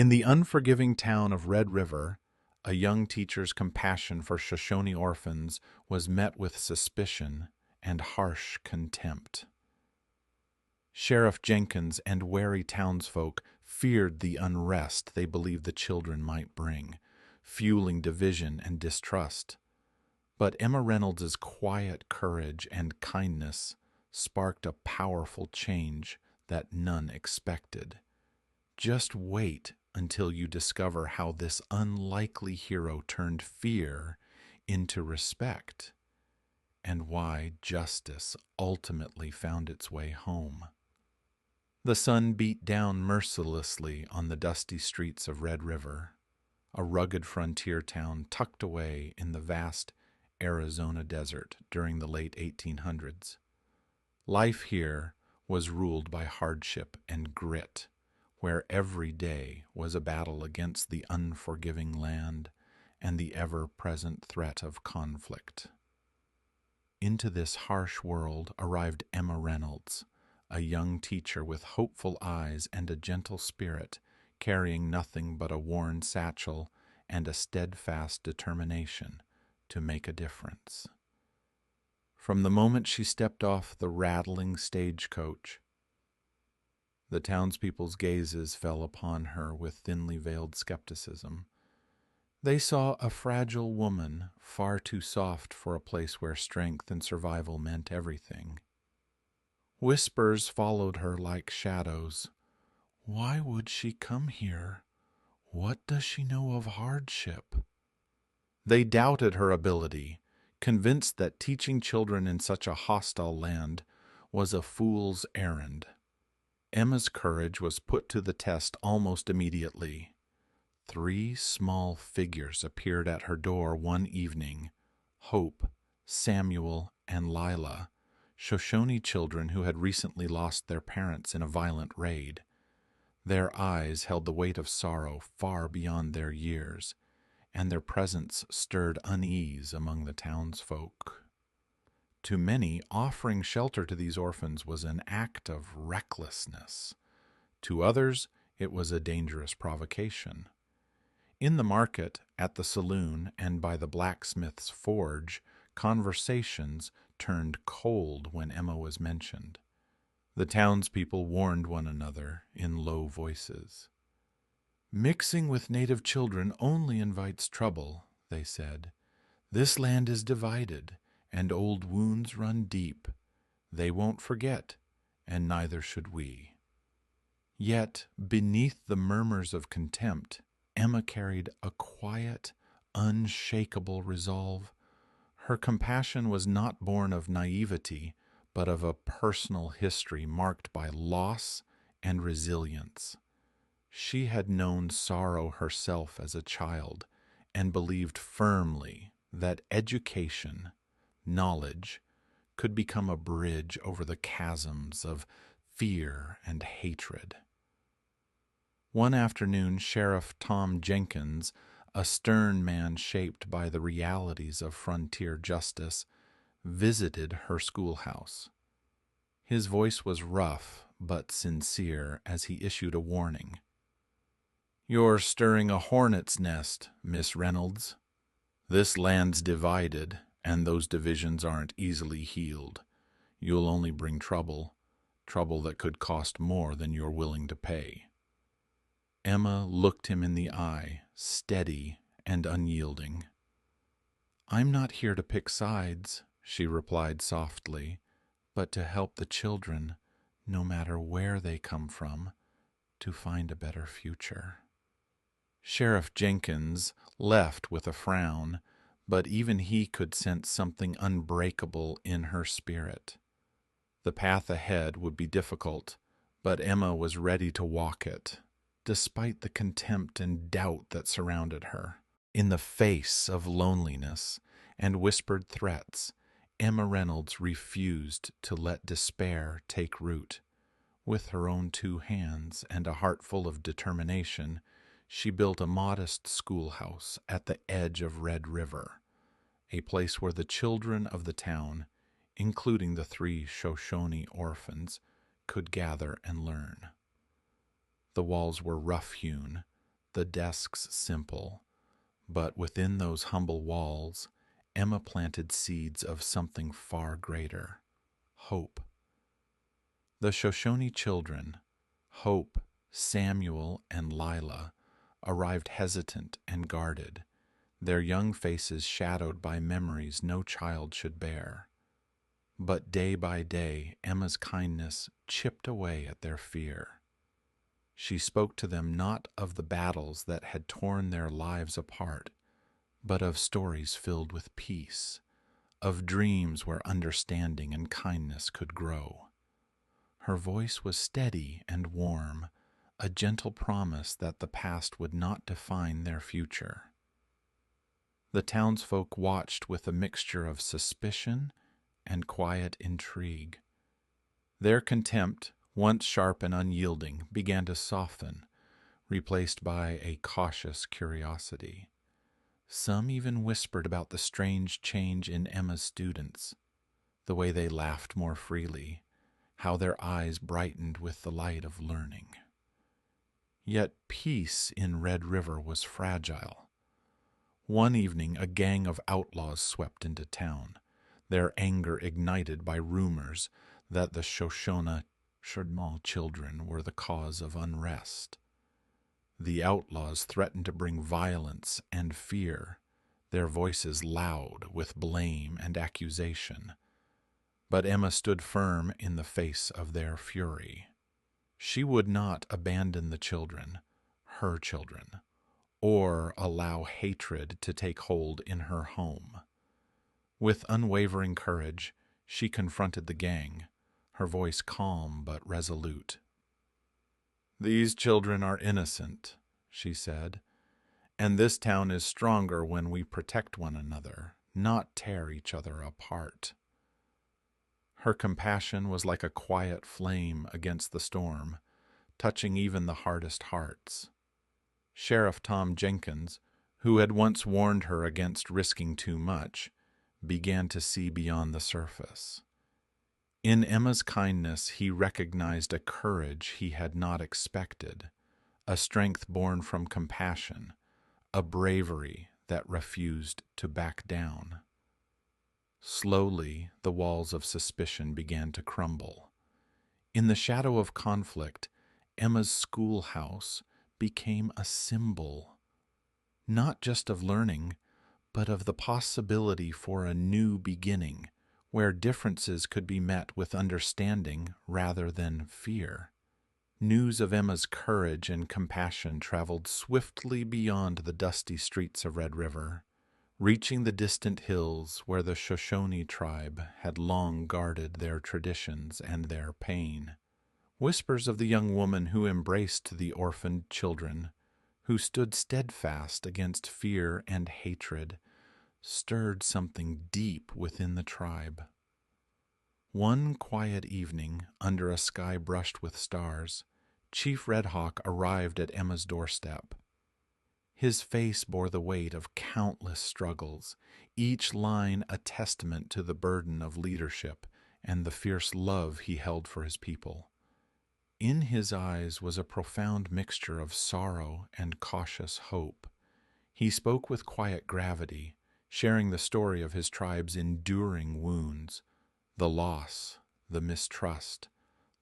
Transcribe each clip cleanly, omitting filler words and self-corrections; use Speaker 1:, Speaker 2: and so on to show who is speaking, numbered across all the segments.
Speaker 1: In the unforgiving town of Red River, a young teacher's compassion for Shoshone orphans was met with suspicion and harsh contempt. Sheriff Jenkins and wary townsfolk feared the unrest they believed the children might bring, fueling division and distrust. But Emma Reynolds's quiet courage and kindness sparked a powerful change that none expected. Just wait until you discover how this unlikely hero turned fear into respect, and why justice ultimately found its way home. The sun beat down mercilessly on the dusty streets of Red River, a rugged frontier town tucked away in the vast Arizona desert during the late 1800s. Life here was ruled by hardship and grit, where every day was a battle against the unforgiving land and the ever-present threat of conflict. Into this harsh world arrived Emma Reynolds, a young teacher with hopeful eyes and a gentle spirit, carrying nothing but a worn satchel and a steadfast determination to make a difference. From the moment she stepped off the rattling stagecoach, the townspeople's gazes fell upon her with thinly veiled skepticism. They saw a fragile woman, far too soft for a place where strength and survival meant everything. Whispers followed her like shadows. Why would she come here? What does she know of hardship? They doubted her ability, convinced that teaching children in such a hostile land was a fool's errand. Emma's courage was put to the test almost immediately. 3 small figures appeared at her door one evening: Hope, Samuel, and Lila, Shoshone children who had recently lost their parents in a violent raid. Their eyes held the weight of sorrow far beyond their years, and their presence stirred unease among the townsfolk. To many, offering shelter to these orphans was an act of recklessness. To others, it was a dangerous provocation. In the market, at the saloon, and by the blacksmith's forge, conversations turned cold when Emma was mentioned. The townspeople warned one another in low voices. "Mixing with native children only invites trouble," they said. "This land is divided, and old wounds run deep. They won't forget, and neither should we." Yet, beneath the murmurs of contempt, Emma carried a quiet, unshakable resolve. Her compassion was not born of naivety, but of a personal history marked by loss and resilience. She had known sorrow herself as a child and believed firmly that education, knowledge, could become a bridge over the chasms of fear and hatred. One afternoon, Sheriff Tom Jenkins, a stern man shaped by the realities of frontier justice, visited her schoolhouse. His voice was rough but sincere as he issued a warning. "You're stirring a hornet's nest, Miss Reynolds. This land's divided, and those divisions aren't easily healed. You'll only bring trouble that could cost more than you're willing to pay." Emma looked him in the eye, steady and unyielding. "I'm not here to pick sides," she replied softly, "but to help the children, no matter where they come from, to find a better future." Sheriff Jenkins left with a frown, but even he could sense something unbreakable in her spirit. The path ahead would be difficult, but Emma was ready to walk it, despite the contempt and doubt that surrounded her. In the face of loneliness and whispered threats, Emma Reynolds refused to let despair take root. With her own 2 hands and a heart full of determination, she built a modest schoolhouse at the edge of Red River, a place where the children of the town, including the 3 Shoshone orphans, could gather and learn. The walls were rough-hewn, the desks simple, but within those humble walls, Emma planted seeds of something far greater: hope. The Shoshone children, Hope, Samuel, and Lila, arrived hesitant and guarded, their young faces shadowed by memories no child should bear. But day by day, Emma's kindness chipped away at their fear. She spoke to them not of the battles that had torn their lives apart, but of stories filled with peace, of dreams where understanding and kindness could grow. Her voice was steady and warm, a gentle promise that the past would not define their future. The townsfolk watched with a mixture of suspicion and quiet intrigue. Their contempt, once sharp and unyielding, began to soften, replaced by a cautious curiosity. Some even whispered about the strange change in Emma's students, the way they laughed more freely, how their eyes brightened with the light of learning. Yet peace in Red River was fragile. One evening, a gang of outlaws swept into town, their anger ignited by rumors that the Shoshone children were the cause of unrest. The outlaws threatened to bring violence and fear, their voices loud with blame and accusation. But Emma stood firm in the face of their fury. She would not abandon the children, her children, or allow hatred to take hold in her home. With unwavering courage, she confronted the gang, her voice calm but resolute. "These children are innocent," she said, "and this town is stronger when we protect one another, not tear each other apart." Her compassion was like a quiet flame against the storm, touching even the hardest hearts. Sheriff Tom Jenkins, who had once warned her against risking too much, began to see beyond the surface. In Emma's kindness, he recognized a courage he had not expected, a strength born from compassion, a bravery that refused to back down. Slowly, the walls of suspicion began to crumble. In the shadow of conflict, Emma's schoolhouse became a symbol, not just of learning, but of the possibility for a new beginning, where differences could be met with understanding rather than fear. News of Emma's courage and compassion traveled swiftly beyond the dusty streets of Red River, reaching the distant hills where the Shoshone tribe had long guarded their traditions and their pain. Whispers of the young woman who embraced the orphaned children, who stood steadfast against fear and hatred, stirred something deep within the tribe. One quiet evening, under a sky brushed with stars, Chief Red Hawk arrived at Emma's doorstep. His face bore the weight of countless struggles, each line a testament to the burden of leadership and the fierce love he held for his people. In his eyes was a profound mixture of sorrow and cautious hope. He spoke with quiet gravity, sharing the story of his tribe's enduring wounds, the loss, the mistrust,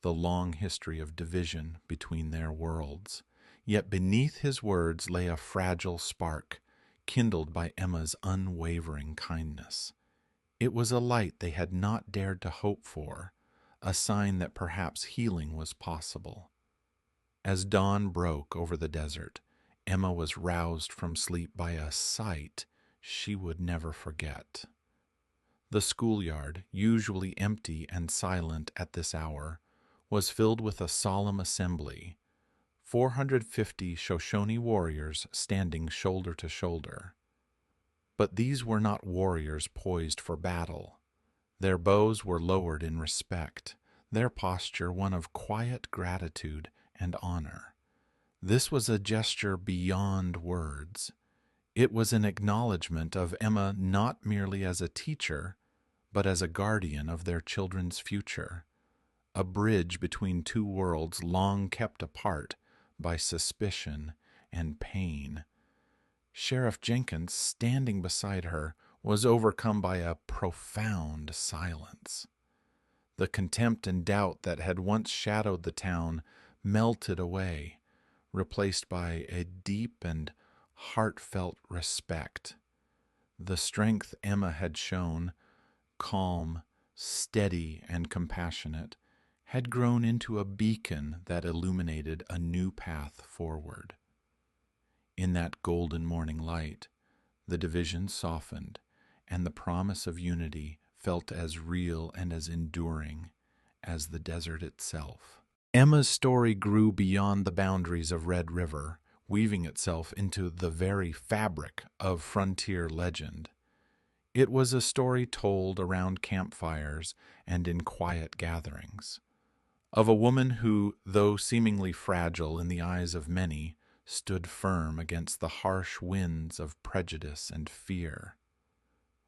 Speaker 1: the long history of division between their worlds. Yet beneath his words lay a fragile spark, kindled by Emma's unwavering kindness. It was a light they had not dared to hope for, a sign that perhaps healing was possible. As dawn broke over the desert, Emma was roused from sleep by a sight she would never forget. The schoolyard, usually empty and silent at this hour, was filled with a solemn assembly, 450 Shoshone warriors standing shoulder to shoulder. But these were not warriors poised for battle. Their bows were lowered in respect, their posture one of quiet gratitude and honor. This was a gesture beyond words. It was an acknowledgement of Emma not merely as a teacher, but as a guardian of their children's future, a bridge between two worlds long kept apart by suspicion and pain. Sheriff Jenkins, standing beside her, was overcome by a profound silence. The contempt and doubt that had once shadowed the town melted away, replaced by a deep and heartfelt respect. The strength Emma had shown, calm, steady, and compassionate, had grown into a beacon that illuminated a new path forward. In that golden morning light, the division softened, and the promise of unity felt as real and as enduring as the desert itself. Emma's story grew beyond the boundaries of Red River, weaving itself into the very fabric of frontier legend. It was a story told around campfires and in quiet gatherings, of a woman who, though seemingly fragile in the eyes of many, stood firm against the harsh winds of prejudice and fear.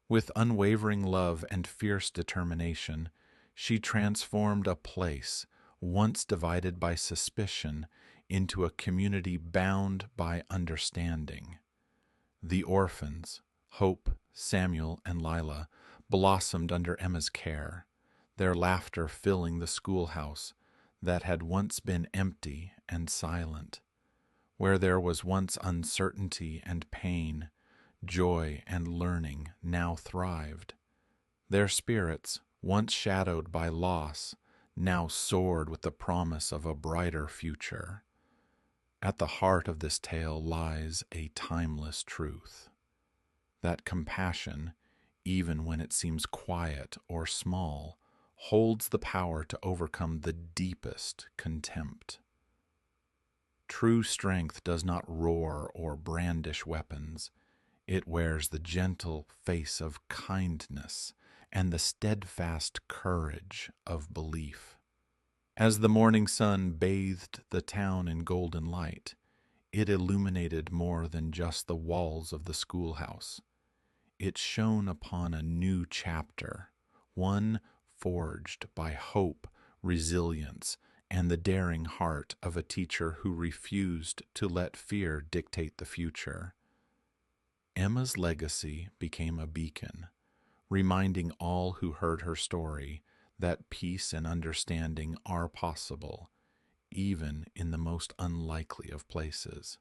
Speaker 1: With unwavering love and fierce determination, she transformed a place once divided by suspicion into a community bound by understanding. The orphans, Hope, Samuel, and Lila, blossomed under Emma's care, their laughter filling the schoolhouse that had once been empty and silent. Where there was once uncertainty and pain, joy and learning now thrived. Their spirits, once shadowed by loss, now soared with the promise of a brighter future. At the heart of this tale lies a timeless truth, that compassion, even when it seems quiet or small, holds the power to overcome the deepest contempt. True strength does not roar or brandish weapons. It wears the gentle face of kindness and the steadfast courage of belief. As the morning sun bathed the town in golden light, it illuminated more than just the walls of the schoolhouse. It shone upon a new chapter, one forged by hope, resilience, and the daring heart of a teacher who refused to let fear dictate the future. Emma's legacy became a beacon, reminding all who heard her story that peace and understanding are possible, even in the most unlikely of places.